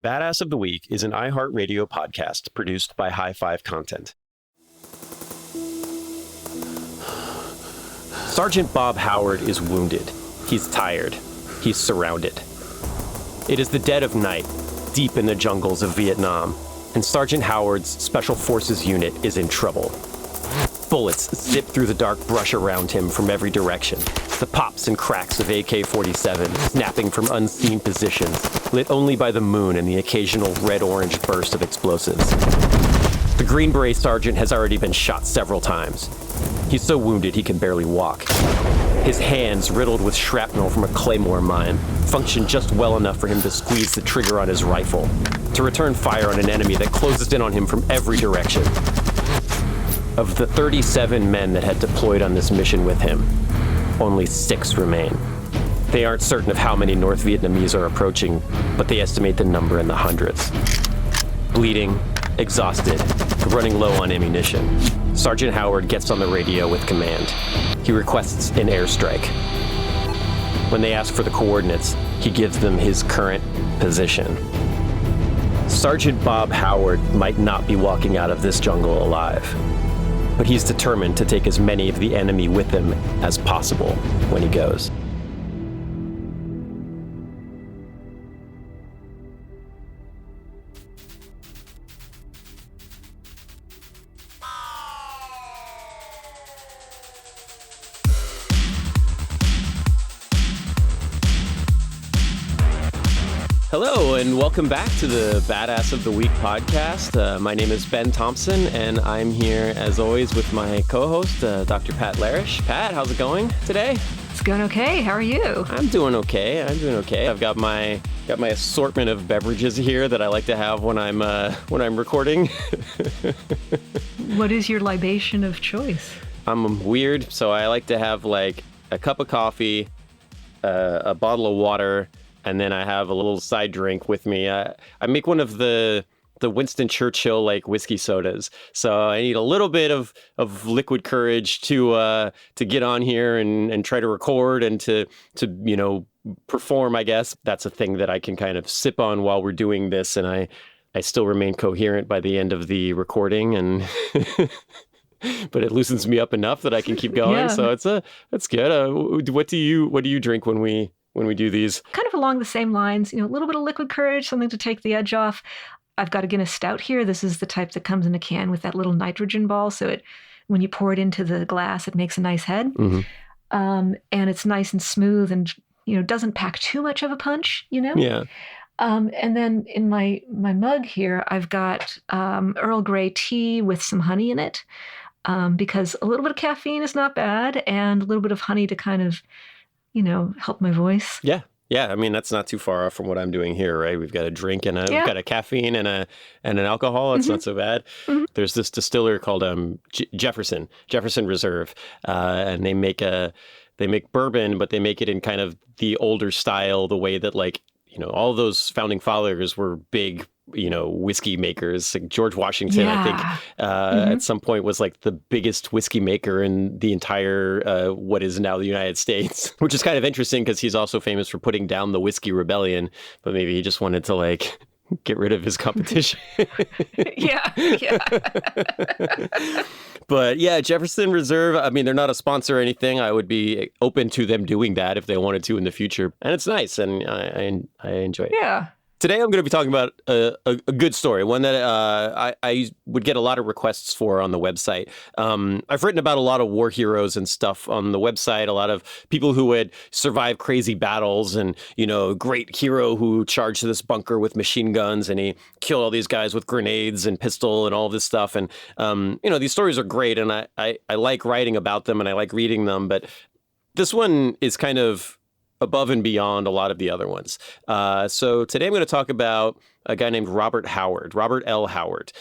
Badass of the Week is an iHeartRadio podcast produced by High Five Content. Sergeant Bob Howard is wounded. He's tired. He's surrounded. It is the dead of night, deep in the jungles of Vietnam, and Sergeant Howard's Special Forces unit is in trouble. Bullets zip through the dark brush around him from every direction. The pops and cracks of AK-47 snapping from unseen positions, lit only by the moon and the occasional red-orange burst of explosives. The Green Beret sergeant has already been shot several times. He's so wounded he can barely walk. His hands, riddled with shrapnel from a claymore mine, function just well enough for him to squeeze the trigger on his rifle, to return fire on an enemy that closes in on him from every direction. Of the 37 men that had deployed on this mission with him, only 6 remain. They aren't certain of how many North Vietnamese are approaching, but they estimate the number in the hundreds. Bleeding, exhausted, running low on ammunition, Sergeant Howard gets on the radio with command. He requests an airstrike. When they ask for the coordinates, he gives them his current position. Sergeant Bob Howard might not be walking out of this jungle alive, but he's determined to take as many of the enemy with him as possible when he goes. Hello, and welcome back to the Badass of the Week podcast. My name is Ben Thompson, and I'm here, as always, with my co-host, Dr. Pat Larash. Pat, how's it going today? It's going okay. How are you? I'm doing okay. I've got my assortment of beverages here that I like to have when I'm recording. What is your libation of choice? I'm weird, so I like to have like a cup of coffee, a bottle of water, and then I have a little side drink with me. I make one of the Winston Churchill like whiskey sodas, so I need a little bit of liquid courage to get on here and try to record and to perform. I guess that's a thing that I can kind of sip on while we're doing this, and I still remain coherent by the end of the recording, and but it loosens me up enough that I can keep going. Yeah. So that's good. What do you drink when we do these? Kind of along the same lines, a little bit of liquid courage, something to take the edge off. I've got a Guinness Stout here. This is the type that comes in a can with that little nitrogen ball. So when you pour it into the glass, it makes a nice head. Mm-hmm. And it's nice and smooth and, doesn't pack too much of a punch, Yeah. And then in my mug here, I've got Earl Grey tea with some honey in it, because a little bit of caffeine is not bad, and a little bit of honey to kind of help my voice. Yeah. Yeah. I mean, that's not too far off from what I'm doing here, right? We've got a drink and we've got a caffeine and an alcohol. It's not so bad. Mm-hmm. There's this distiller called Jefferson Reserve, and they make bourbon, but they make it in kind of the older style, the way that all those founding fathers were big, whiskey makers. Like George Washington, I think, at some point was like the biggest whiskey maker in the entire, what is now the United States, which is kind of interesting because he's also famous for putting down the Whiskey Rebellion, but maybe he just wanted to get rid of his competition. Yeah. But yeah, Jefferson Reserve, I mean, they're not a sponsor or anything. I would be open to them doing that if they wanted to in the future. And it's nice, and I enjoy it. Yeah. Today, I'm going to be talking about a good story, one that I would get a lot of requests for on the website. I've written about a lot of war heroes and stuff on the website, a lot of people who would survive crazy battles and, a great hero who charged this bunker with machine guns and he killed all these guys with grenades and pistol and all this stuff. And, these stories are great, and I like writing about them and I like reading them. But this one is kind of above and beyond a lot of the other ones. So today I'm going to talk about a guy named Robert L. Howard.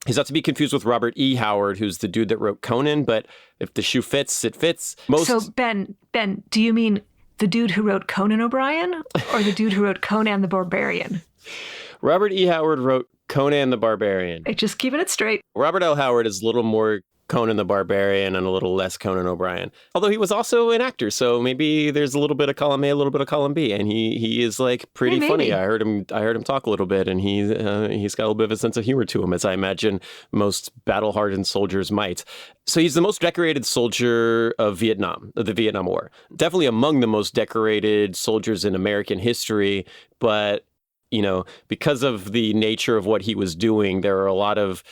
He's not to be confused with Robert E. Howard, who's the dude that wrote Conan, but if the shoe fits, it fits. So Ben, do you mean the dude who wrote Conan O'Brien or the dude who wrote Conan the Barbarian? Robert E. Howard wrote Conan the Barbarian. Just keeping it straight. Robert L. Howard is a little more Conan the Barbarian and a little less Conan O'Brien. Although he was also an actor, so maybe there's a little bit of column A, a little bit of column B, and he is like pretty funny. I heard him talk a little bit, and he's got a little bit of a sense of humor to him, as I imagine most battle-hardened soldiers might. So he's the most decorated soldier of the Vietnam War. Definitely among the most decorated soldiers in American history, but because of the nature of what he was doing, there are a lot of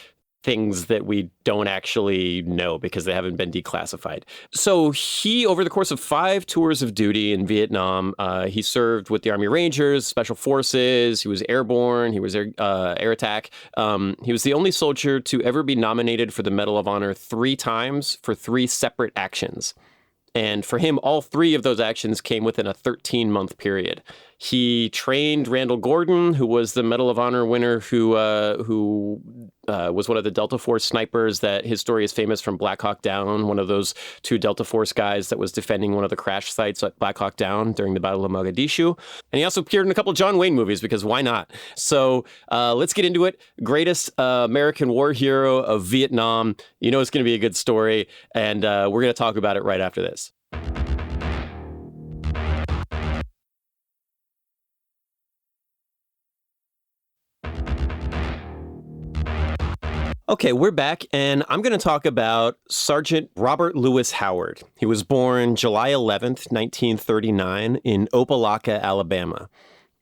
things that we don't actually know because they haven't been declassified. So he, over the course of 5 tours of duty in Vietnam, he served with the Army Rangers, Special Forces. He was airborne. He was air attack. He was the only soldier to ever be nominated for the Medal of Honor 3 times for 3 separate actions. And for him, all 3 of those actions came within a 13-month period. He trained Randall Gordon, who was the Medal of Honor winner, who was one of the Delta Force snipers that his story is famous from Black Hawk Down, one of those 2 Delta Force guys that was defending one of the crash sites at Black Hawk Down during the Battle of Mogadishu. And he also appeared in a couple of John Wayne movies because why not? So let's get into it. Greatest American war hero of Vietnam. It's going to be a good story, and we're going to talk about it right after this. Okay, we're back, and I'm going to talk about Sergeant Robert Lewis Howard. He was born July 11th, 1939, in Opelika, Alabama.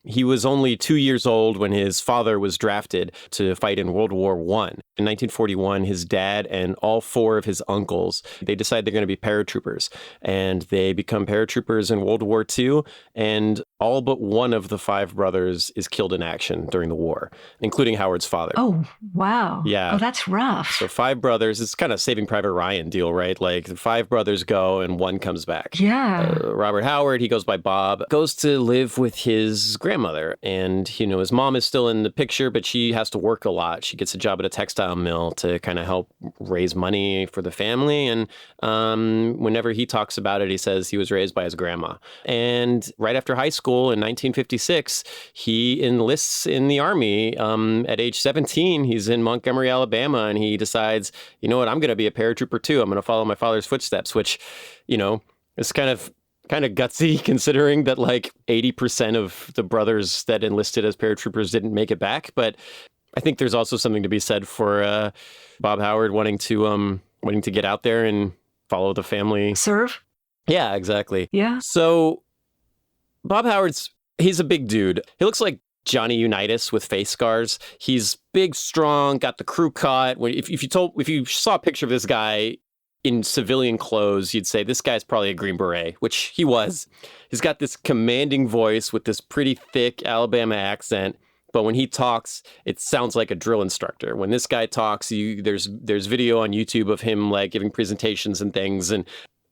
He was only 2 years old when his father was drafted to fight in World War I. In 1941, his dad and all 4 of his uncles, they decide they're going to be paratroopers. And they become paratroopers in World War II. And all but one of the 5 brothers is killed in action during the war, including Howard's father. Oh, wow. Yeah. Oh, that's rough. So 5 brothers, it's kind of Saving Private Ryan deal, right? Like 5 brothers go and 1 comes back. Yeah. Robert Howard, he goes by Bob, goes to live with his grandmother. And, his mom is still in the picture, but she has to work a lot. She gets a job at a textile mill to kind of help raise money for the family. And whenever he talks about it, he says he was raised by his grandma. And right after high school in 1956, he enlists in the Army. At age 17, he's in Montgomery, Alabama, and he decides, you know what, I'm going to be a paratrooper too. I'm going to follow my father's footsteps, which, is kind of gutsy considering that like 80% of the brothers that enlisted as paratroopers didn't make it back. But I think there's also something to be said for Bob Howard wanting to get out there and follow the family. Serve? Yeah, exactly. Yeah. So Bob he's a big dude. He looks like Johnny Unitas with face scars. He's big, strong, got the crew cut. If you saw a picture of this guy in civilian clothes, you'd say this guy's probably a Green Beret, which he was. He's got this commanding voice with this pretty thick Alabama accent, but when he talks, it sounds like a drill instructor. When this guy talks, there's video on YouTube of him like giving presentations and things, and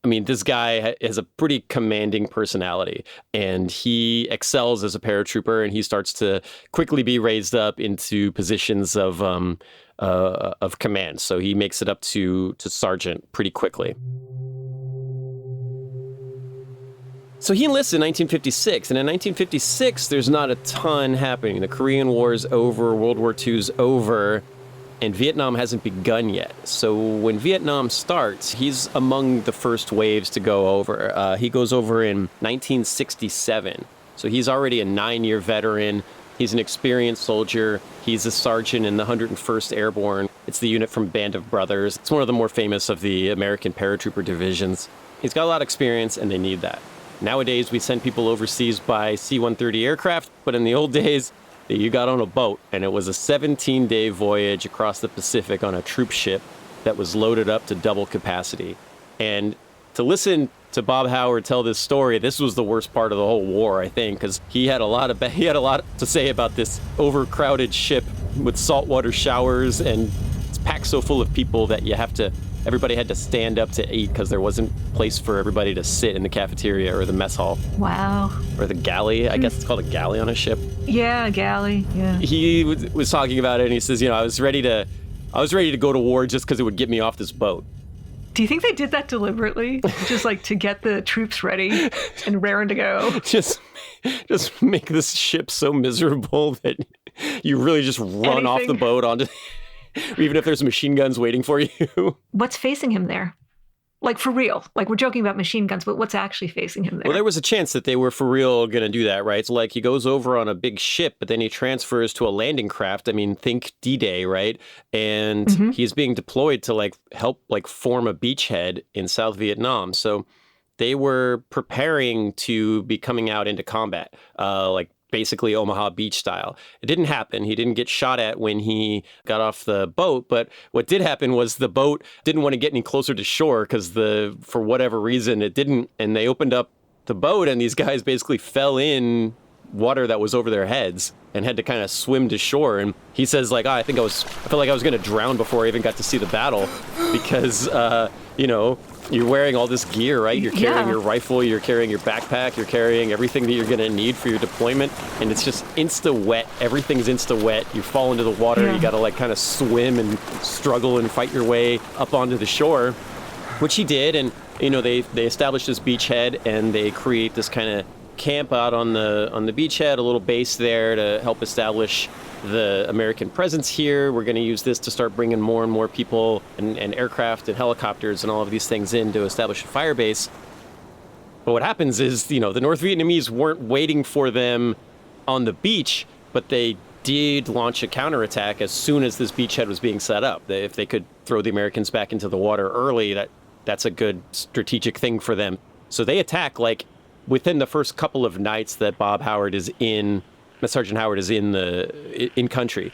I mean, this guy has a pretty commanding personality, and he excels as a paratrooper, and he starts to quickly be raised up into positions of command. So he makes it up to sergeant pretty quickly. So he enlists in 1956, and in 1956, there's not a ton happening. The Korean War's over, World War II's over, and Vietnam hasn't begun yet. So when Vietnam starts, he's among the first waves to go over. He goes over in 1967. So he's already a 9-year veteran. He's an experienced soldier. He's a sergeant in the 101st Airborne. It's the unit from Band of Brothers. It's one of the more famous of the American paratrooper divisions. He's got a lot of experience, and they need that. Nowadays, we send people overseas by C-130 aircraft, but in the old days, you got on a boat, and it was a 17-day voyage across the Pacific on a troop ship that was loaded up to double capacity. And to listen to Bob Howard tell this story, this was the worst part of the whole war, I think, because he had a lot to say about this overcrowded ship with saltwater showers, and it's packed so full of people that everybody had to stand up to eat because there wasn't place for everybody to sit in the cafeteria or the mess hall. Wow. Or the galley. I guess it's called a galley on a ship. Yeah, galley. Yeah. He was talking about it, and he says, I was ready to go to war just because it would get me off this boat. Do you think they did that deliberately? Just like to get the troops ready and raring to go? Just make this ship so miserable that you really just run off the boat onto... Even if there's machine guns waiting for you. What's facing him there? Like, for real. Like, we're joking about machine guns, but what's actually facing him there? Well, there was a chance that they were for real going to do that, right? So, like, he goes over on a big ship, but then he transfers to a landing craft. I mean, think D-Day, right? And he's being deployed to, like, help, like, form a beachhead in South Vietnam. So they were preparing to be coming out into combat, like, basically Omaha Beach style. It didn't happen. He didn't get shot at when he got off the boat. But what did happen was the boat didn't want to get any closer to shore because for whatever reason it didn't. And they opened up the boat and these guys basically fell in water that was over their heads and had to kind of swim to shore. And he says, like, I felt like I was going to drown before I even got to see the battle because, you're wearing all this gear, right? You're carrying your rifle, you're carrying your backpack, you're carrying everything that you're going to need for your deployment. And it's just insta-wet. Everything's insta-wet. You fall into the water. You got to, like, kind of swim and struggle and fight your way up onto the shore, which he did. And, they established this beachhead and they create this kind of camp out on the beachhead, a little base there to help establish the American presence here. We're going to use this to start bringing more and more people and aircraft and helicopters and all of these things in to establish a fire base. But what happens is, the North Vietnamese weren't waiting for them on the beach, but they did launch a counterattack as soon as this beachhead was being set up. If they could throw the Americans back into the water early, that's a good strategic thing for them. So they attack, like, within the first couple of nights that Sergeant Howard is in country.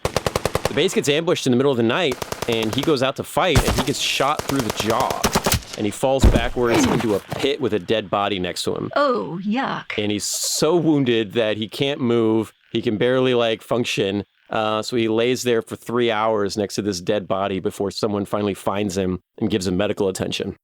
The base gets ambushed in the middle of the night, and he goes out to fight, and he gets shot through the jaw, and he falls backwards into a pit with a dead body next to him. Oh, yuck. And he's so wounded that he can't move. He can barely, like, function. So he lays there for 3 hours next to this dead body before someone finally finds him and gives him medical attention.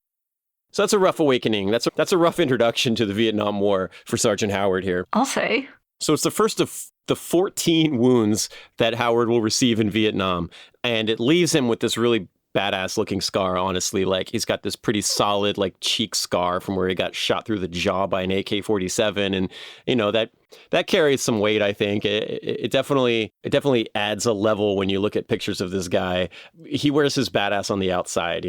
So that's a rough awakening. That's a rough introduction to the Vietnam War for Sergeant Howard here. I'll say. So it's the first of the 14 wounds that Howard will receive in Vietnam. And it leaves him with this really badass looking scar, honestly. Like, he's got this pretty solid, like, cheek scar from where he got shot through the jaw by an AK-47. And, that carries some weight, I think. It definitely adds a level when you look at pictures of this guy. He wears his badass on the outside,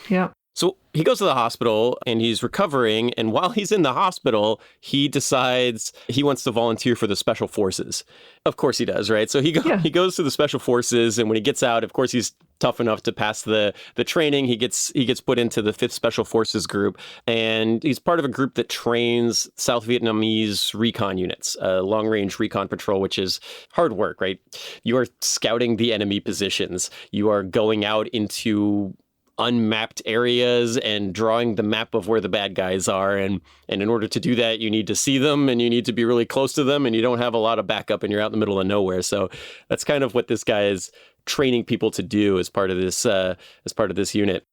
Yeah. So he goes to the hospital and he's recovering. And while he's in the hospital, he decides he wants to volunteer for the Special Forces. Of course he does, right? So he goes to the Special Forces. And when he gets out, of course, he's tough enough to pass the training. He gets put into the 5th Special Forces group. And he's part of a group that trains South Vietnamese recon units, long-range recon patrol, which is hard work, right? You are scouting the enemy positions. You are going out into unmapped areas and drawing the map of where the bad guys are. And in order to do that, you need to see them and you need to be really close to them and you don't have a lot of backup and you're out in the middle of nowhere. So that's kind of what this guy is training people to do as part of this unit.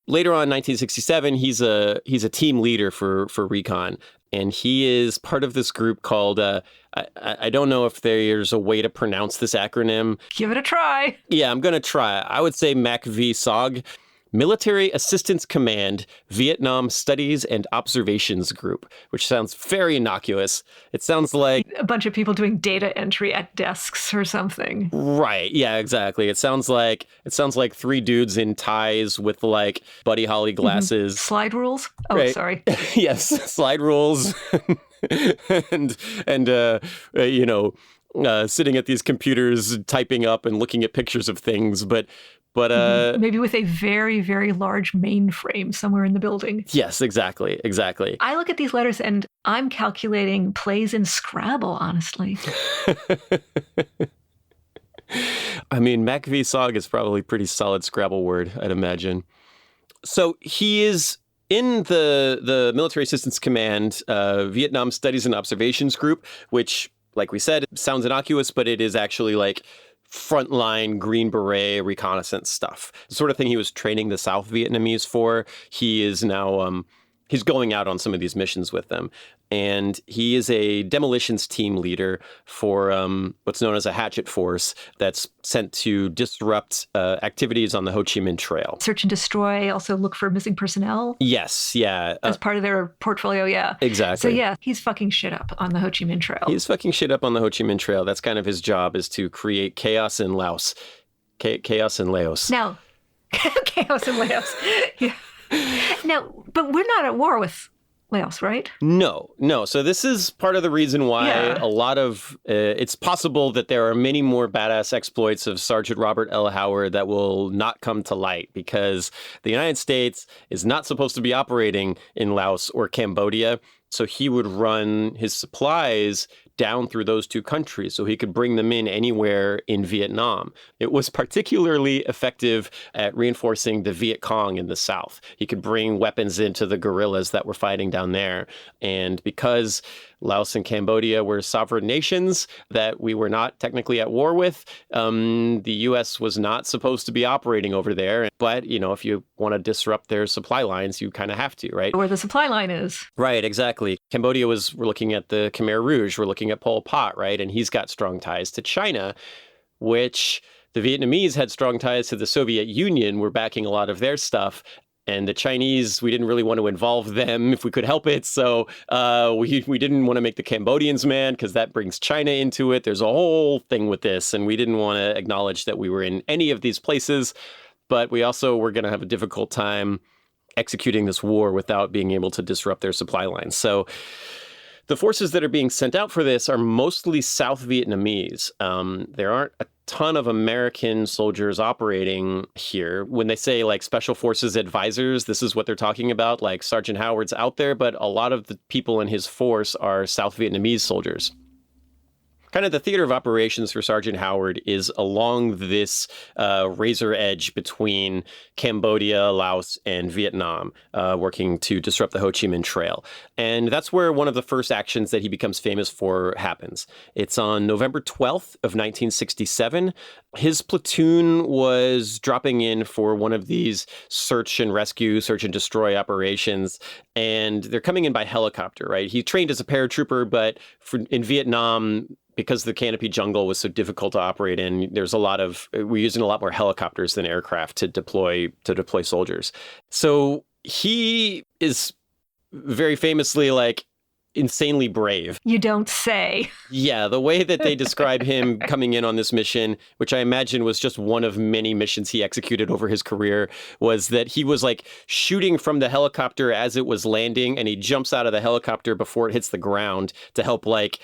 Later on, 1967, he's a team leader for recon. And he is part of this group called, I don't know if there's a way to pronounce this acronym. Give it a try. Yeah, I'm going to try. I would say MACV-SOG. Military Assistance Command, Vietnam Studies and Observations Group, which sounds very innocuous. It sounds like a bunch of people doing data entry at desks or something. Right. Yeah, exactly. It sounds like 3 dudes in ties with, like, Buddy Holly glasses. Mm-hmm. Slide rules? Oh, right. Sorry. Yes, slide rules. and sitting at these computers, typing up and looking at pictures of things, but maybe with a very, very large mainframe somewhere in the building. Yes, exactly. I look at these letters and I'm calculating plays in Scrabble, honestly. I mean, MACV-SOG is probably a pretty solid Scrabble word, I'd imagine. So he is in the Military Assistance Command, Vietnam Studies and Observations Group, which, like we said, sounds innocuous, but it is actually like frontline Green Beret reconnaissance stuff. The sort of thing he was training the South Vietnamese for. He is now He's going out on some of these missions with them. And he is a demolitions team leader for what's known as a hatchet force that's sent to disrupt activities on the Ho Chi Minh Trail. Search and destroy, also look for missing personnel. Yes, yeah. As part of their portfolio, yeah. Exactly. So yeah, he's fucking shit up on the Ho Chi Minh Trail. He's fucking shit up on the Ho Chi Minh Trail. That's kind of his job, is to create chaos in Laos. Chaos in Laos. Now, chaos in Laos. Yeah. Now, but we're not at war with Laos, right? No. So this is part of the reason why a lot of, it's possible that there are many more badass exploits of Sergeant Robert L. Howard that will not come to light, because the United States is not supposed to be operating in Laos or Cambodia. So he would run his supplies down through those two countries so he could bring them in anywhere in Vietnam. It was particularly effective at reinforcing the Viet Cong in the south. He could bring weapons into the guerrillas that were fighting down there. And because Laos and Cambodia were sovereign nations that we were not technically at war with, the U.S. was not supposed to be operating over there. But, if you want to disrupt their supply lines, you kind of have to, right? Where the supply line is. Right, exactly. Cambodia we're looking at the Khmer Rouge, we're looking at Pol Pot, right? And he's got strong ties to China, which the Vietnamese had strong ties to the Soviet Union, were backing a lot of their stuff. And the Chinese, we didn't really want to involve them if we could help it. So we didn't want to make the Cambodians mad, because that brings China into it. There's a whole thing with this. And we didn't want to acknowledge that we were in any of these places. But we also were going to have a difficult time executing this war without being able to disrupt their supply lines. So the forces that are being sent out for this are mostly South Vietnamese. There aren't a ton of American soldiers operating here. When they say like special forces advisors, this is what they're talking about. Like Sergeant Howard's out there, but a lot of the people in his force are South Vietnamese soldiers. Kind of the theater of operations for Sergeant Howard is along this razor edge between Cambodia, Laos, and Vietnam, working to disrupt the Ho Chi Minh Trail. And that's where one of the first actions that he becomes famous for happens. It's on November 12th of 1967. His platoon was dropping in for one of these search and destroy operations, and they're coming in by helicopter, right? He trained as a paratrooper, but in Vietnam, because the canopy jungle was so difficult to operate in, we're using a lot more helicopters than aircraft to deploy soldiers. So he is very famously like insanely brave. You don't say. Yeah, the way that they describe him coming in on this mission, which I imagine was just one of many missions he executed over his career, was that he was like shooting from the helicopter as it was landing, and he jumps out of the helicopter before it hits the ground to help like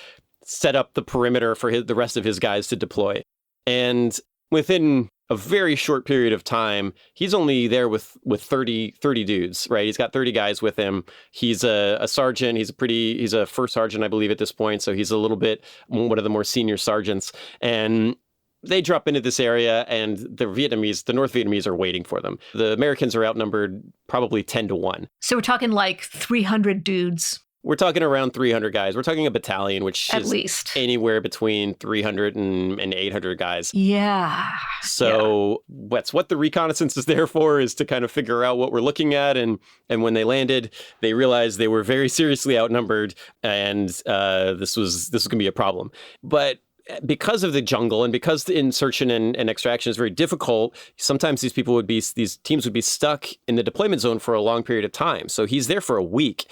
set up the perimeter for the rest of his guys to deploy. And within a very short period of time, he's only there with 30 dudes, right? He's got 30 guys with him. He's a sergeant. He's a first sergeant, I believe, at this point. So he's a little bit one of the more senior sergeants. And they drop into this area, and the North Vietnamese are waiting for them. The Americans are outnumbered probably 10-1. So we're talking like 300 dudes. We're talking around 300 guys. We're talking a battalion, which at is least anywhere between 300 and 800 guys. Yeah. So that's what the reconnaissance is there for, is to kind of figure out what we're looking at. And when they landed, they realized they were very seriously outnumbered, and this was going to be a problem. But because of the jungle, and because the insertion and extraction is very difficult, sometimes these teams would be stuck in the deployment zone for a long period of time. So he's there for a week.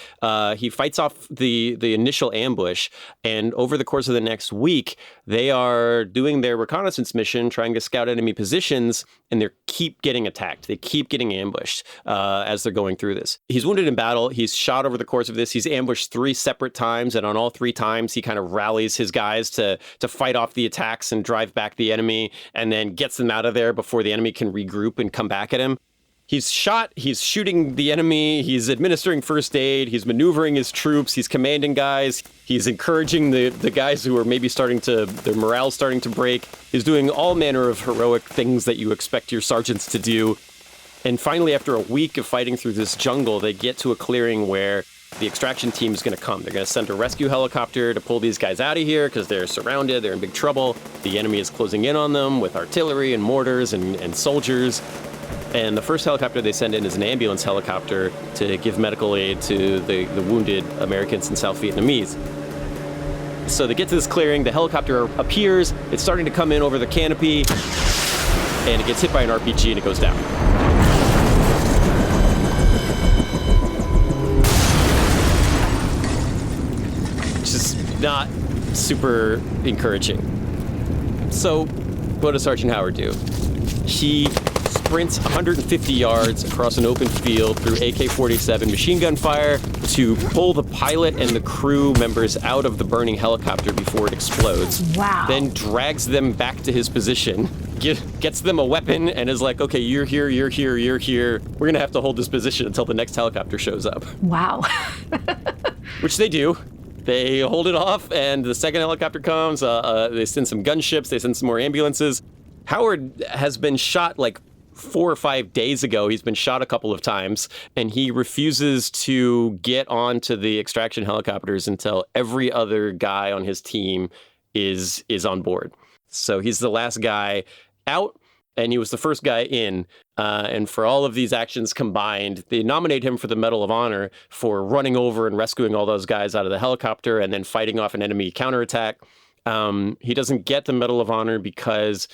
He fights off the initial ambush, and over the course of the next week, they are doing their reconnaissance mission, trying to scout enemy positions, and they keep getting attacked. They keep getting ambushed as they're going through this. He's wounded in battle. He's shot over the course of this. He's ambushed 3 separate times, and on all 3 times, he kind of rallies his guys to fight off the attacks and drive back the enemy, and then gets them out of there before the enemy can regroup and come back at him. He's shot, he's shooting the enemy, he's administering first aid, he's maneuvering his troops, he's commanding guys, he's encouraging the guys who are maybe their morale's starting to break. He's doing all manner of heroic things that you expect your sergeants to do. And finally, after a week of fighting through this jungle, they get to a clearing where the extraction team is going to come. They're going to send a rescue helicopter to pull these guys out of here because they're surrounded, they're in big trouble. The enemy is closing in on them with artillery and mortars and soldiers. And the first helicopter they send in is an ambulance helicopter to give medical aid to the wounded Americans and South Vietnamese. So they get to this clearing, the helicopter appears, it's starting to come in over the canopy, and it gets hit by an RPG and it goes down. Which is not super encouraging. So what does Sergeant Howard do? He sprints 150 yards across an open field through AK-47 machine gun fire to pull the pilot and the crew members out of the burning helicopter before it explodes. Wow. Then drags them back to his position, gets them a weapon, and is like, okay, you're here, you're here, you're here. We're going to have to hold this position until the next helicopter shows up. Wow. Which they do. They hold it off, and the second helicopter comes. They send some gunships. They send some more ambulances. Howard has been shot like 4 or 5 days ago. He's been shot a couple of times, and he refuses to get onto the extraction helicopters until every other guy on his team is on board. So he's the last guy out, and he was the first guy in. And for all of these actions combined, they nominate him for the Medal of Honor for running over and rescuing all those guys out of the helicopter and then fighting off an enemy counterattack. He doesn't get the Medal of Honor because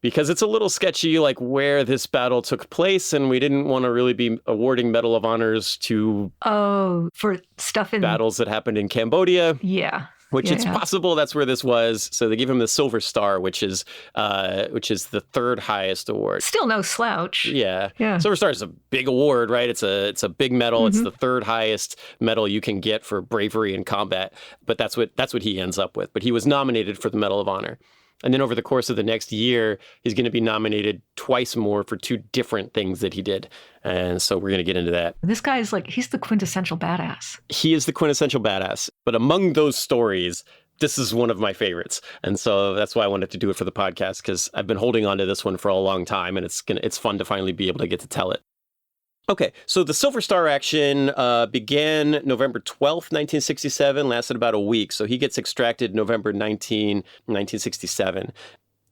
it's a little sketchy, like where this battle took place, and we didn't want to really be awarding Medal of Honors to for stuff in battles that happened in Cambodia. Yeah. Which it's possible that's where this was. So they give him the Silver Star, which is the third highest award. Still no slouch. Yeah. Yeah. Silver Star is a big award, right? It's a big medal. Mm-hmm. It's the third highest medal you can get for bravery in combat. But that's what he ends up with. But he was nominated for the Medal of Honor. And then over the course of the next year, he's going to be nominated twice more for 2 different things that he did. And so we're going to get into that. This guy is he's the quintessential badass. He is the quintessential badass. But among those stories, this is one of my favorites. And so that's why I wanted to do it for the podcast, because I've been holding on to this one for a long time, and it's fun to finally be able to get to tell it. Okay, so the Silver Star action began November 12th, 1967, lasted about a week. So he gets extracted November 1967.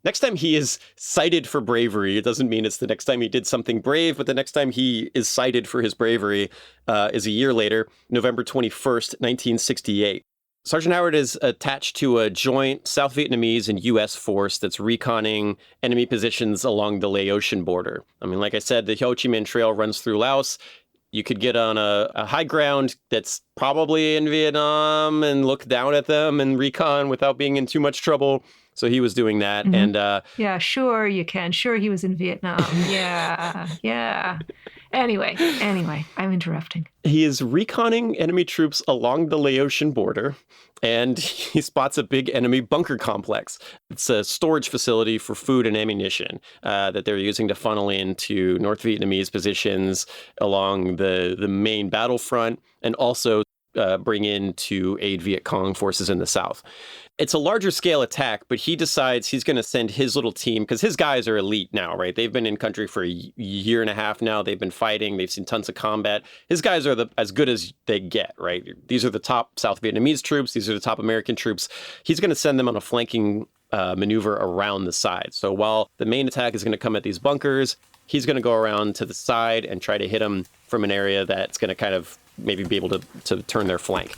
Next time he is cited for bravery, it doesn't mean it's the next time he did something brave, but the next time he is cited for his bravery is a year later, November 21st, 1968. Sergeant Howard is attached to a joint South Vietnamese and U.S. force that's reconning enemy positions along the Laotian border. I mean, like I said, the Ho Chi Minh Trail runs through Laos. You could get on a high ground that's probably in Vietnam and look down at them and recon without being in too much trouble. So he was doing that. Mm-hmm. And yeah, sure you can. Sure, he was in Vietnam. Yeah. Anyway, I'm interrupting. He is reconning enemy troops along the Laotian border, and he spots a big enemy bunker complex. It's a storage facility for food and ammunition that they're using to funnel into North Vietnamese positions along the main battlefront, and also bring in to aid Viet Cong forces in the south. It's a larger scale attack, but he decides he's going to send his little team, because his guys are elite now, right? They've been in country for a year and a half now. They've been fighting. They've seen tons of combat. His guys are as good as they get, right? These are the top South Vietnamese troops. These are the top American troops. He's going to send them on a flanking maneuver around the side. So while the main attack is going to come at these bunkers, he's going to go around to the side and try to hit them from an area that's going to kind of maybe be able to turn their flank.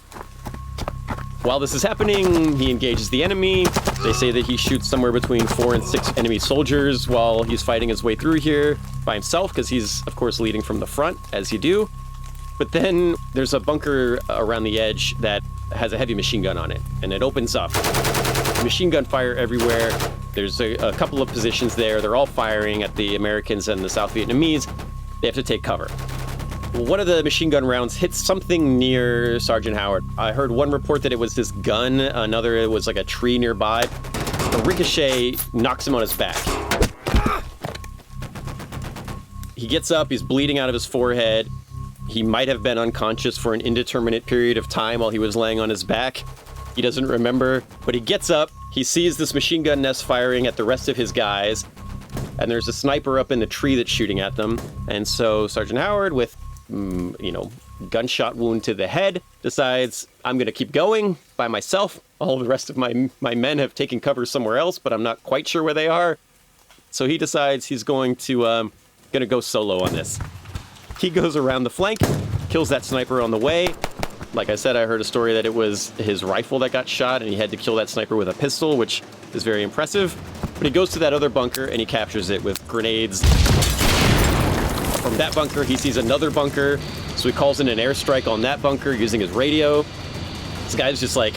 While this is happening, he engages the enemy. They say that he shoots somewhere between 4 and 6 enemy soldiers while he's fighting his way through here by himself, because he's, of course, leading from the front, as you do. But then there's a bunker around the edge that has a heavy machine gun on it, and it opens up. Machine gun fire everywhere. There's a couple of positions there. They're all firing at the Americans and the South Vietnamese. They have to take cover. One of the machine gun rounds hits something near Sergeant Howard. I heard one report that it was his gun. Another, it was like a tree nearby. A ricochet knocks him on his back. He gets up. He's bleeding out of his forehead. He might have been unconscious for an indeterminate period of time while he was laying on his back. He doesn't remember, but he gets up. He sees this machine gun nest firing at the rest of his guys. And there's a sniper up in the tree that's shooting at them. And so Sergeant Howard, with gunshot wound to the head, decides, I'm going to keep going by myself. All the rest of my men have taken cover somewhere else, but I'm not quite sure where they are. So he decides he's going to gonna go solo on this. He goes around the flank, kills that sniper on the way. Like I said, I heard a story that it was his rifle that got shot and he had to kill that sniper with a pistol, which is very impressive. But he goes to that other bunker and he captures it with grenades. From that bunker, he sees another bunker, so he calls in an airstrike on that bunker using his radio. This guy's just like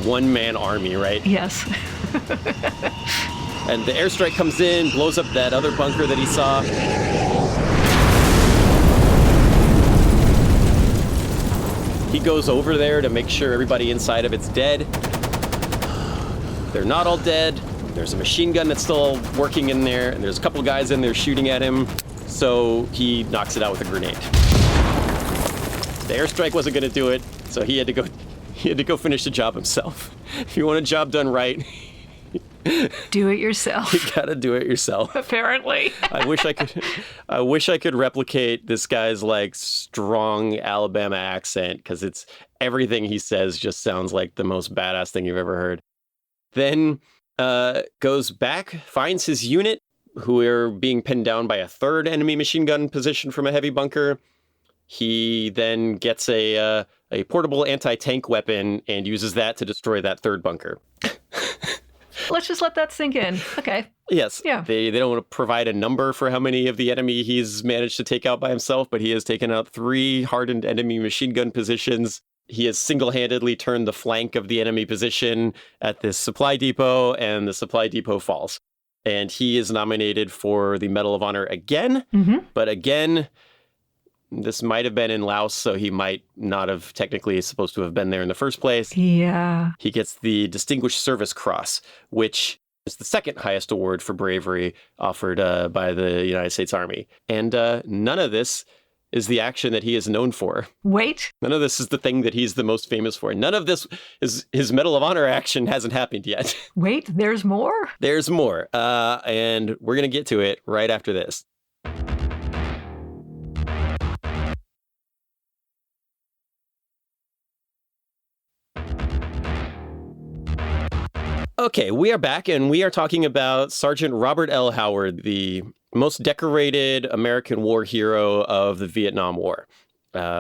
one-man army, right? Yes. And the airstrike comes in, blows up that other bunker that he saw. He goes over there to make sure everybody inside of it's dead. They're not all dead. There's a machine gun that's still working in there, and there's a couple guys in there shooting at him. So he knocks it out with a grenade. The airstrike wasn't going to do it, so he had to go finish the job himself. If you want a job done right, do it yourself. you gotta do it yourself. Apparently. I wish I could replicate this guy's like strong Alabama accent, because it's everything he says just sounds like the most badass thing you've ever heard. Then goes back, finds his unit, who are being pinned down by a third enemy machine gun position from a heavy bunker. He then gets a portable anti-tank weapon and uses that to destroy that third bunker. Let's just let that sink in. Okay. Yes. Yeah. They don't want to provide a number for how many of the enemy he's managed to take out by himself, but he has taken out 3 hardened enemy machine gun positions. He has single-handedly turned the flank of the enemy position at this supply depot, and the supply depot falls. And he is nominated for the Medal of Honor again. Mm-hmm. But again, this might have been in Laos, so he might not have technically supposed to have been there in the first place. Yeah. He gets the Distinguished Service Cross, which is the second highest award for bravery offered by the United States Army. And none of this is the action that he is known for. Wait. None of this is the thing that he's the most famous for. None of this is his Medal of Honor action hasn't happened yet. Wait, there's more? There's more. And we're going to get to it right after this. Okay, we are back, and we are talking about Sergeant Robert L. Howard, the most decorated American war hero of the Vietnam War.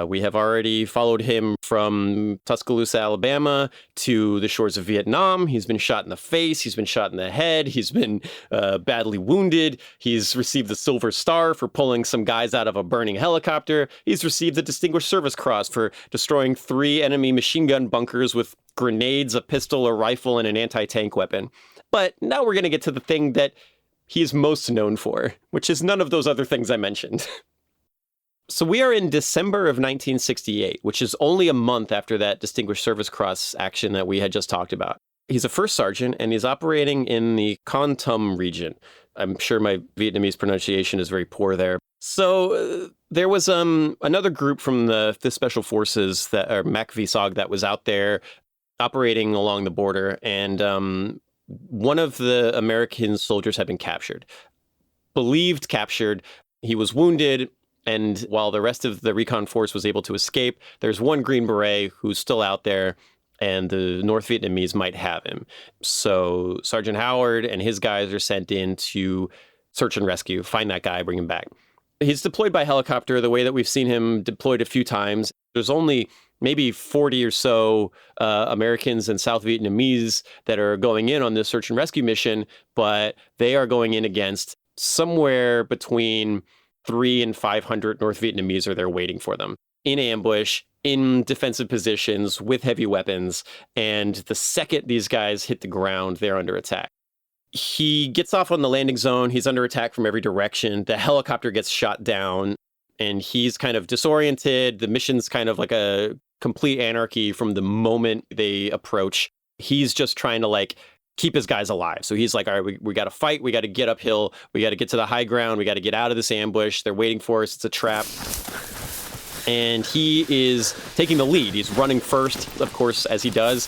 We have already followed him from Tuscaloosa, Alabama, to the shores of Vietnam. He's been shot in the face. He's been shot in the head. He's been badly wounded. He's received the Silver Star for pulling some guys out of a burning helicopter. He's received the Distinguished Service Cross for destroying 3 enemy machine gun bunkers with grenades, a pistol, a rifle, and an anti-tank weapon. But now we're going to get to the thing that he's most known for, which is none of those other things I mentioned. So we are in December of 1968, which is only a month after that Distinguished Service Cross action that we had just talked about. He's a first sergeant, and he's operating in the Con Tum region. I'm sure my Vietnamese pronunciation is very poor there. So there was another group from the Special Forces, or Mac VSOG, that was out there operating along the border, and one of the American soldiers had been captured. Believed captured. He was wounded, and while the rest of the recon force was able to escape, there's one Green Beret who's still out there, and the North Vietnamese might have him. So Sergeant Howard and his guys are sent in to search and rescue, find that guy, bring him back. He's deployed by helicopter the way that we've seen him deployed a few times. There's only maybe 40 or so Americans and South Vietnamese that are going in on this search and rescue mission, but they are going in against somewhere between 300 and 500 North Vietnamese are there waiting for them in ambush, in defensive positions with heavy weapons. And the second these guys hit the ground, they're under attack. He gets off on the landing zone. He's under attack from every direction. The helicopter gets shot down, and he's kind of disoriented. The mission's kind of like a complete anarchy from the moment they approach. He's just trying to keep his guys alive. So he's like, all right, we got to fight. We got to get uphill. We got to get to the high ground. We got to get out of this ambush. They're waiting for us. It's a trap. And he is taking the lead. He's running first, of course, as he does.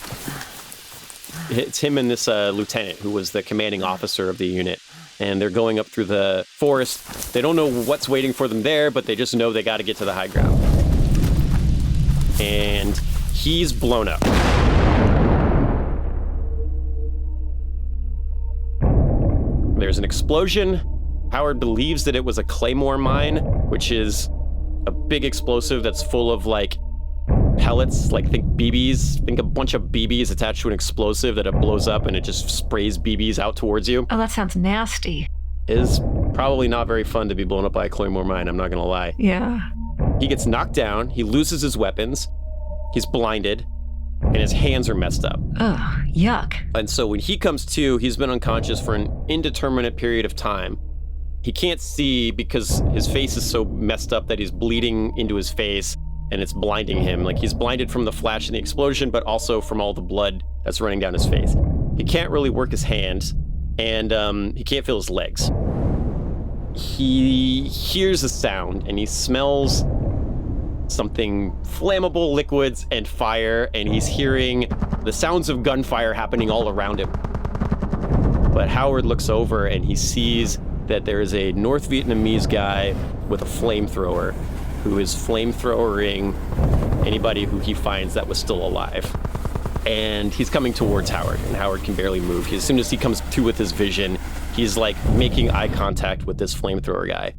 It's him and this lieutenant who was the commanding officer of the unit. And they're going up through the forest. They don't know what's waiting for them there, but they just know they got to get to the high ground. And he's blown up. There's an explosion, Howard believes that it was a claymore mine, which is a big explosive that's full of like pellets, like think BBs, think a bunch of BBs attached to an explosive that it blows up and it just sprays BBs out towards you. Oh, that sounds nasty. It is probably not very fun to be blown up by a claymore mine, I'm not gonna lie. Yeah. He gets knocked down, he loses his weapons, he's blinded, and his hands are messed up. Ugh, yuck. And so when he comes to, he's been unconscious for an indeterminate period of time. He can't see because his face is so messed up that he's bleeding into his face and it's blinding him. Like he's blinded from the flash and the explosion, but also from all the blood that's running down his face. He can't really work his hands and he can't feel his legs. He hears a sound and he smells something flammable, liquids, and fire, and he's hearing the sounds of gunfire happening all around him. But Howard looks over and he sees that there is a North Vietnamese guy with a flamethrower who is flamethrowering anybody who he finds that was still alive. And he's coming towards Howard, and Howard can barely move. As soon as he comes to with his vision, he's like making eye contact with this flamethrower guy.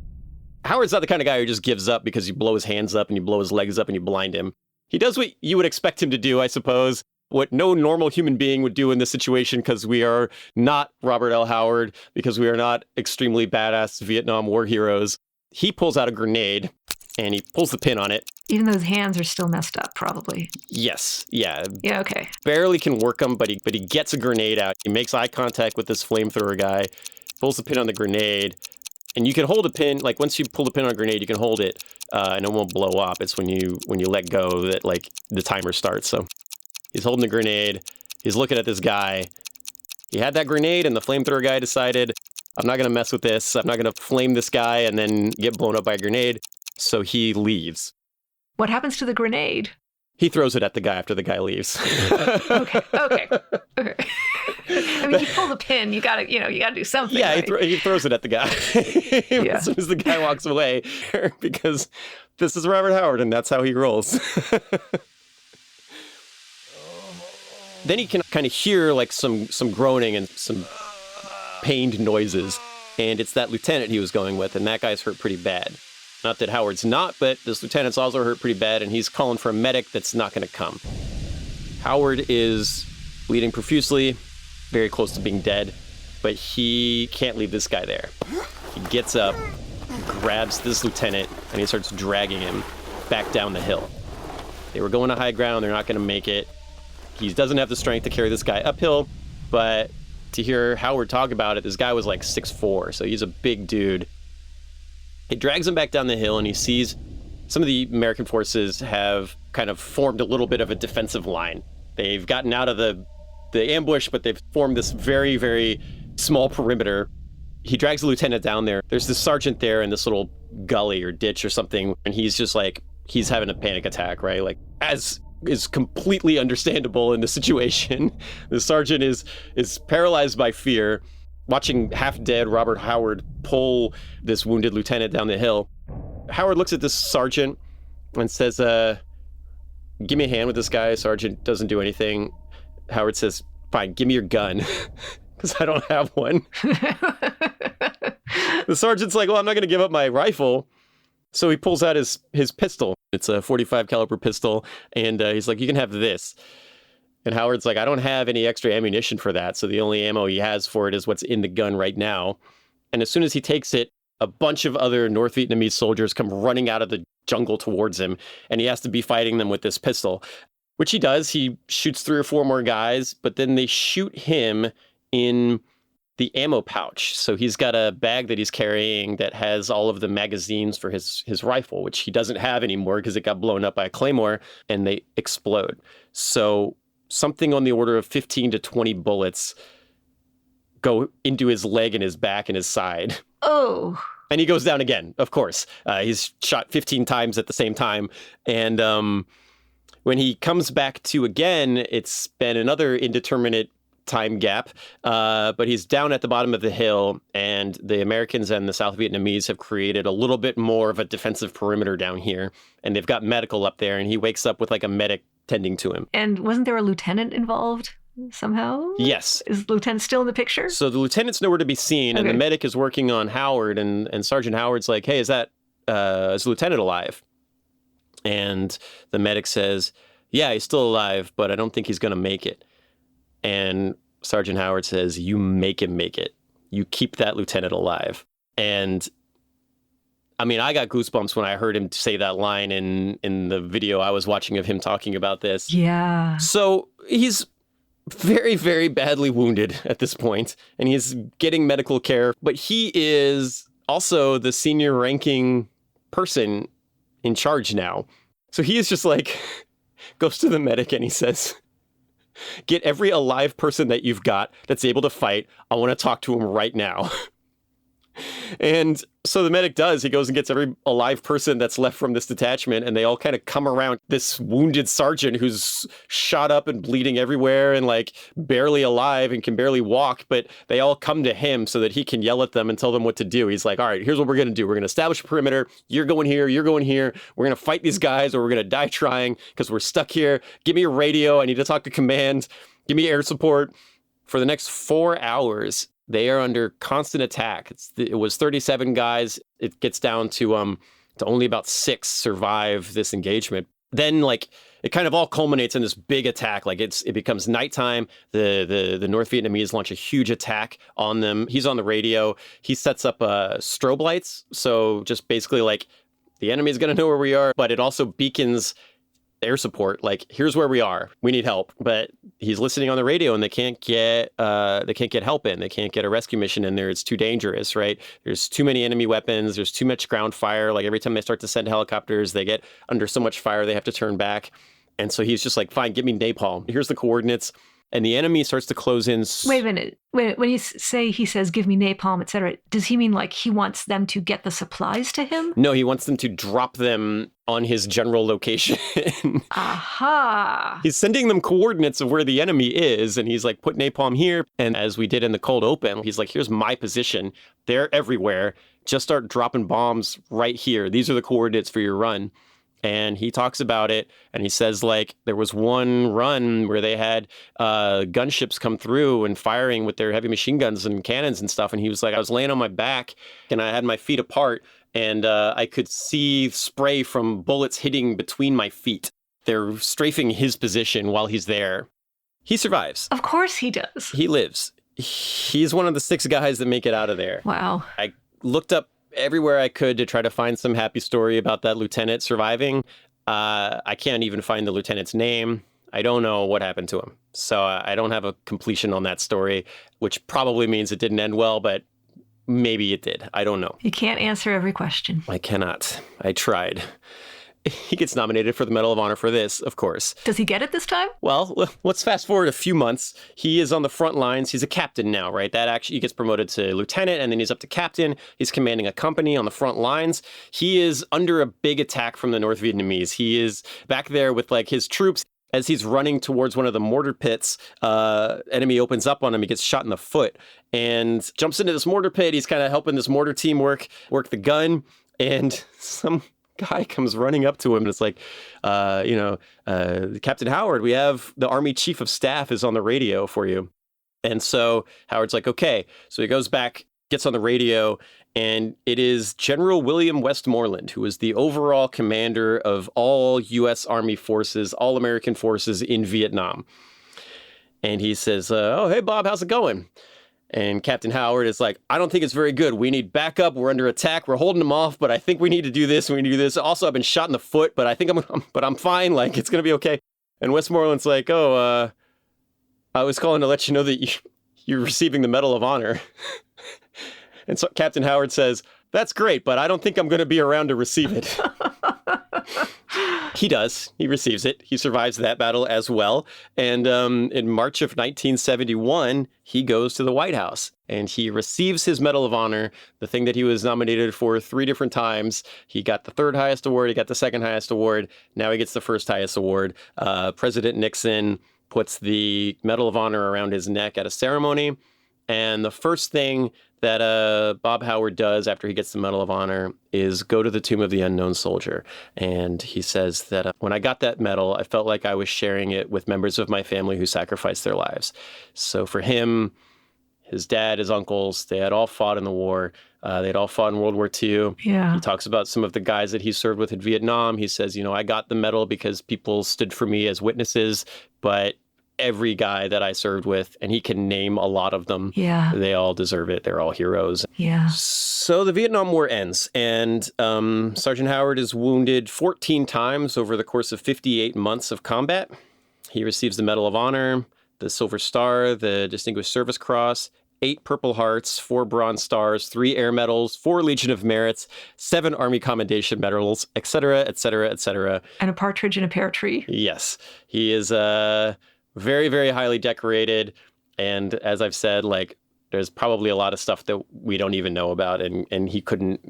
Howard's not the kind of guy who just gives up because you blow his hands up and you blow his legs up and you blind him. He does what you would expect him to do, I suppose, what no normal human being would do in this situation, because we are not Robert L. Howard, because we are not extremely badass Vietnam War heroes. He pulls out a grenade and he pulls the pin on it. Even though his hands are still messed up, probably. Yes, yeah. Yeah, okay. Barely can work them, but he gets a grenade out. He makes eye contact with this flamethrower guy, pulls the pin on the grenade. And you can hold a pin, like once you pull the pin on a grenade, you can hold it and it won't blow up. It's when you let go that like the timer starts. So he's holding the grenade. He's looking at this guy. He had that grenade and the flamethrower guy decided, I'm not going to mess with this. I'm not going to flame this guy and then get blown up by a grenade. So he leaves. What happens to the grenade? He throws it at the guy after the guy leaves. Okay. I mean, you pull the pin, you gotta do something. Yeah, right? he throws it at the guy as soon as the guy walks away, because this is Robert Howard and that's how he rolls. Then he can kind of hear like some groaning and some pained noises, and it's that lieutenant he was going with, and that guy's hurt pretty bad. Not that Howard's not, but this lieutenant's also hurt pretty bad, and he's calling for a medic that's not going to come. Howard is bleeding profusely, very close to being dead, but he can't leave this guy there. He gets up, grabs this lieutenant, and he starts dragging him back down the hill. They were going to high ground, they're not going to make it. He doesn't have the strength to carry this guy uphill, but to hear Howard talk about it, this guy was like 6'4", so he's a big dude. He drags him back down the hill and he sees some of the American forces have kind of formed a little bit of a defensive line. They've gotten out of the ambush, but they've formed this very, very small perimeter. He drags the lieutenant down there. There's this sergeant there in this little gully or ditch or something, and he's just like, he's having a panic attack, right? Like, as is completely understandable in the situation. The sergeant is paralyzed by fear, watching half-dead Robert Howard pull this wounded lieutenant down the hill. Howard looks at this sergeant and says, give me a hand with this guy. Sergeant doesn't do anything. Howard says, fine, give me your gun, because I don't have one. The sergeant's like, well, I'm not going to give up my rifle. So he pulls out his pistol. It's a .45 caliber pistol, and he's like, you can have this. And Howard's like, I don't have any extra ammunition for that, so the only ammo he has for it is what's in the gun right now. And as soon as he takes it, a bunch of other North Vietnamese soldiers come running out of the jungle towards him, and he has to be fighting them with this pistol, which he does. He shoots 3 or 4 more guys, but then they shoot him in the ammo pouch. So he's got a bag that he's carrying that has all of the magazines for his rifle, which he doesn't have anymore because it got blown up by a claymore, and they explode. So something on the order of 15 to 20 bullets go into his leg and his back and his side. Oh. And he goes down again, of course. He's shot 15 times at the same time. And when he comes back to again, it's been another indeterminate time gap. But he's down at the bottom of the hill, and the Americans and the South Vietnamese have created a little bit more of a defensive perimeter down here. And they've got medical up there, and he wakes up with like a medic tending to him. And wasn't there a lieutenant involved somehow? Yes. Is the lieutenant still in the picture? So the lieutenant's nowhere to be seen, and the medic is working on Howard, and Sergeant Howard's like, hey, is the lieutenant alive? And the medic says, yeah, he's still alive, but I don't think he's going to make it. And Sergeant Howard says, you make him make it. You keep that lieutenant alive. And I mean, I got goosebumps when I heard him say that line in the video I was watching of him talking about this. Yeah. So he's very, very badly wounded at this point, and he's getting medical care. But he is also the senior ranking person in charge now. So he is just like, goes to the medic and he says, get every alive person that you've got that's able to fight. I want to talk to him right now. And so the medic does. He goes and gets every alive person that's left from this detachment, and they all kind of come around this wounded sergeant who's shot up and bleeding everywhere and like barely alive and can barely walk, but they all come to him so that he can yell at them and tell them what to do. He's like, all right, here's what we're going to do. We're going to establish a perimeter. You're going here. You're going here. We're going to fight these guys or we're going to die trying because we're stuck here. Give me a radio. I need to talk to command. Give me air support. For the next 4 hours, they are under constant attack. It was 37 guys. It gets down to only about 6 survive this engagement. Then, like, it kind of all culminates in this big attack. Like, it becomes nighttime. The North Vietnamese launch a huge attack on them. He's on the radio. He sets up strobe lights. So just basically, like, the enemy's going to know where we are, but it also beacons air support, like, here's where we are, we need help. But he's listening on the radio and they can't get help in. They can't get a rescue mission in there. It's too dangerous, right? There's too many enemy weapons. There's too much ground fire. Like, every time they start to send helicopters, they get under so much fire they have to turn back. And so he's just like, fine, give me napalm. Here's the coordinates. And the enemy starts to close in. Wait a minute. When you say he says, give me napalm, etc., does he mean like he wants them to get the supplies to him? No, he wants them to drop them on his general location. Aha! He's sending them coordinates of where the enemy is, and he's like, put napalm here. And as we did in the cold open, he's like, here's my position. They're everywhere. Just start dropping bombs right here. These are the coordinates for your run. And he talks about it, and he says, like, there was one run where they had gunships come through and firing with their heavy machine guns and cannons and stuff. And he was like, I was laying on my back, and I had my feet apart, and I could see spray from bullets hitting between my feet. They're strafing his position while he's there. He survives. Of course he does. He lives. He's one of the 6 guys that make it out of there. Wow. I looked up everywhere I could to try to find some happy story about that lieutenant surviving. I can't even find the lieutenant's name. I don't know what happened to him. So I don't have a completion on that story, which probably means it didn't end well, but maybe it did. I don't know. You can't answer every question. I cannot. I tried. He gets nominated for the Medal of Honor for this, of course. Does he get it this time? Well, let's fast forward a few months. He is on the front lines. He's a captain now, right? That actually, he gets promoted to lieutenant, and then he's up to captain. He's commanding a company on the front lines. He is under a big attack from the North Vietnamese. He is back there with, like, his troops. As he's running towards one of the mortar pits, enemy opens up on him. He gets shot in the foot and jumps into this mortar pit. He's kind of helping this mortar team work the gun, and some guy comes running up to him and it's like, Captain Howard, we have the Army Chief of Staff is on the radio for you. And so Howard's like, okay. So he goes back, gets on the radio, and it is General William Westmoreland, who is the overall commander of all U.S. Army forces, all American forces in Vietnam. And he says, oh, hey, Bob, how's it going? And Captain Howard is like, I don't think it's very good. We need backup. We're under attack. We're holding them off, but I think we need to do this. We need to do this. Also, I've been shot in the foot, but I think I'm fine. Like, it's going to be okay. And Westmoreland's like, I was calling to let you know that you're receiving the Medal of Honor. And so Captain Howard says, that's great, but I don't think I'm going to be around to receive it. He does. He receives it. He survives that battle as well. And in March of 1971, he goes to the White House and he receives his Medal of Honor, the thing that he was nominated for 3 different times. He got the 3rd highest award. He got the 2nd highest award. Now he gets the 1st highest award. President Nixon puts the Medal of Honor around his neck at a ceremony. And the first thing that Bob Howard does after he gets the Medal of Honor is go to the Tomb of the Unknown Soldier. And he says that when I got that medal, I felt like I was sharing it with members of my family who sacrificed their lives. So for him, his dad, his uncles, they had all fought in the war. They had all fought in World War II. Yeah. He talks about some of the guys that he served with in Vietnam. He says, I got the medal because people stood for me as witnesses, but every guy that I served with, and he can name a lot of them, they all deserve it. They're all heroes. Yeah. So the Vietnam War ends, and Sergeant Howard is wounded 14 times over the course of 58 months of combat. He receives the Medal of Honor, the Silver Star, the Distinguished Service Cross, 8 Purple Hearts, 4 Bronze Stars, 3 Air Medals, 4 Legion of Merits, 7 Army Commendation Medals, etc., etc., etc. And a partridge in a pear tree. Yes. He is very, very highly decorated. And as I've said, there's probably a lot of stuff that we don't even know about, and he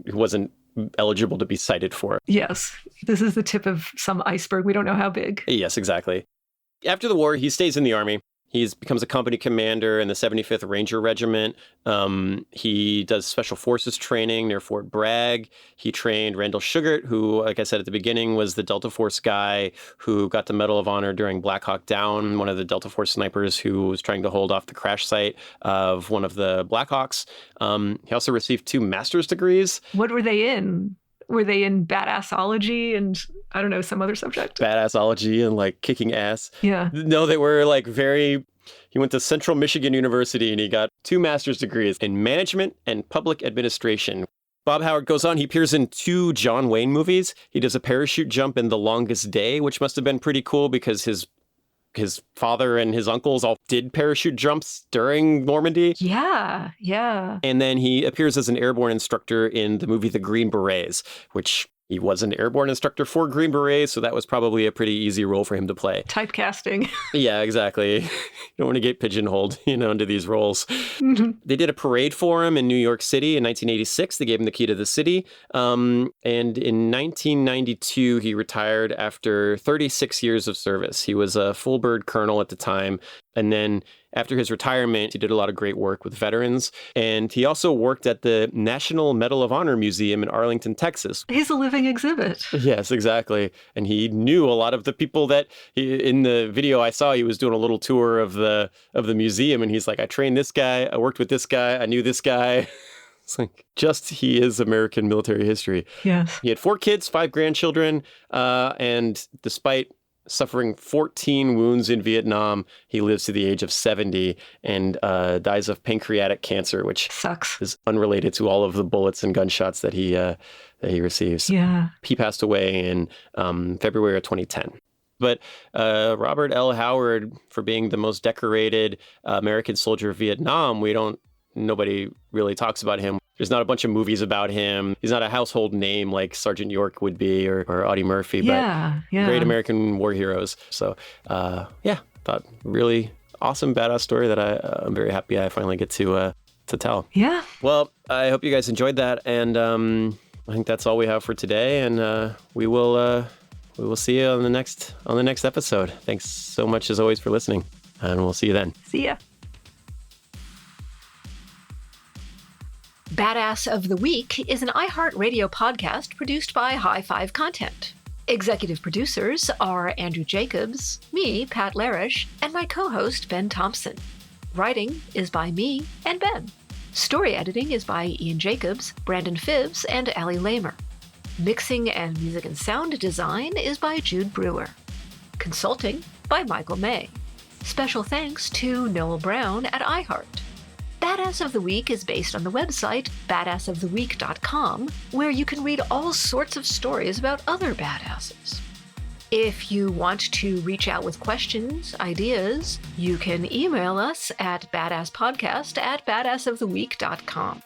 wasn't eligible to be cited for. Yes. This is the tip of some iceberg. We don't know how big. Yes, exactly. After the war, he stays in the Army. He becomes a company commander in the 75th Ranger Regiment. He does special forces training near Fort Bragg. He trained Randall Sugart, who, like I said at the beginning, was the Delta Force guy who got the Medal of Honor during Black Hawk Down, one of the Delta Force snipers who was trying to hold off the crash site of one of the Black Hawks. He also received 2 master's degrees. What were they in? Were they in badassology and, I don't know, some other subject? Badassology and kicking ass. Yeah. No, they were he went to Central Michigan University and he got 2 master's degrees in management and public administration. Bob Howard goes on, he appears in 2 John Wayne movies. He does a parachute jump in The Longest Day, which must have been pretty cool because his father and his uncles all did parachute jumps during Normandy. Yeah, yeah. And then he appears as an airborne instructor in the movie The Green Berets, which he was an airborne instructor for Green Berets, so that was probably a pretty easy role for him to play. Typecasting. Yeah, exactly. You don't want to get pigeonholed, into these roles. They did a parade for him in New York City in 1986. They gave him the key to the city. And in 1992, he retired after 36 years of service. He was a full bird colonel at the time. And then after his retirement, he did a lot of great work with veterans. And he also worked at the National Medal of Honor Museum in Arlington, Texas. He's a living exhibit. Yes, exactly. And he knew a lot of the people that in the video I saw, he was doing a little tour of the museum. And he's like, I trained this guy. I worked with this guy. I knew this guy. It's he is American military history. Yes. He had 4 kids, 5 grandchildren. And despite suffering 14 wounds in Vietnam, he lives to the age of 70 and dies of pancreatic cancer, which sucks. Is unrelated to all of the bullets and gunshots that he receives. Yeah. He passed away in February of 2010. But Robert L. Howard, for being the most decorated American soldier of Vietnam, nobody really talks about him. There's not a bunch of movies about him. He's not a household name like Sergeant York would be or Audie Murphy, but great American war heroes. So, thought really awesome, badass story that I'm very happy I finally get to tell. Yeah. Well, I hope you guys enjoyed that, and I think that's all we have for today. And we will see you on the next episode. Thanks so much as always for listening, and we'll see you then. See ya. Badass of the Week is an iHeartRadio podcast produced by High Five Content. Executive producers are Andrew Jacobs, me, Pat Larash, and my co-host, Ben Thompson. Writing is by me and Ben. Story editing is by Ian Jacobs, Brandon Phibbs, and Allie Lamer. Mixing and music and sound design is by Jude Brewer. Consulting by Michael May. Special thanks to Noel Brown at iHeart. Badass of the Week is based on the website badassoftheweek.com, where you can read all sorts of stories about other badasses. If you want to reach out with questions, ideas, you can email us at badasspodcast@badassoftheweek.com.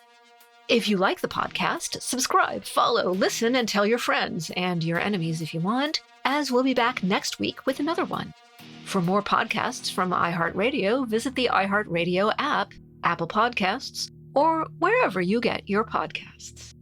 If you like the podcast, subscribe, follow, listen, and tell your friends and your enemies if you want, as we'll be back next week with another one. For more podcasts from iHeartRadio, visit the iHeartRadio app, Apple Podcasts, or wherever you get your podcasts.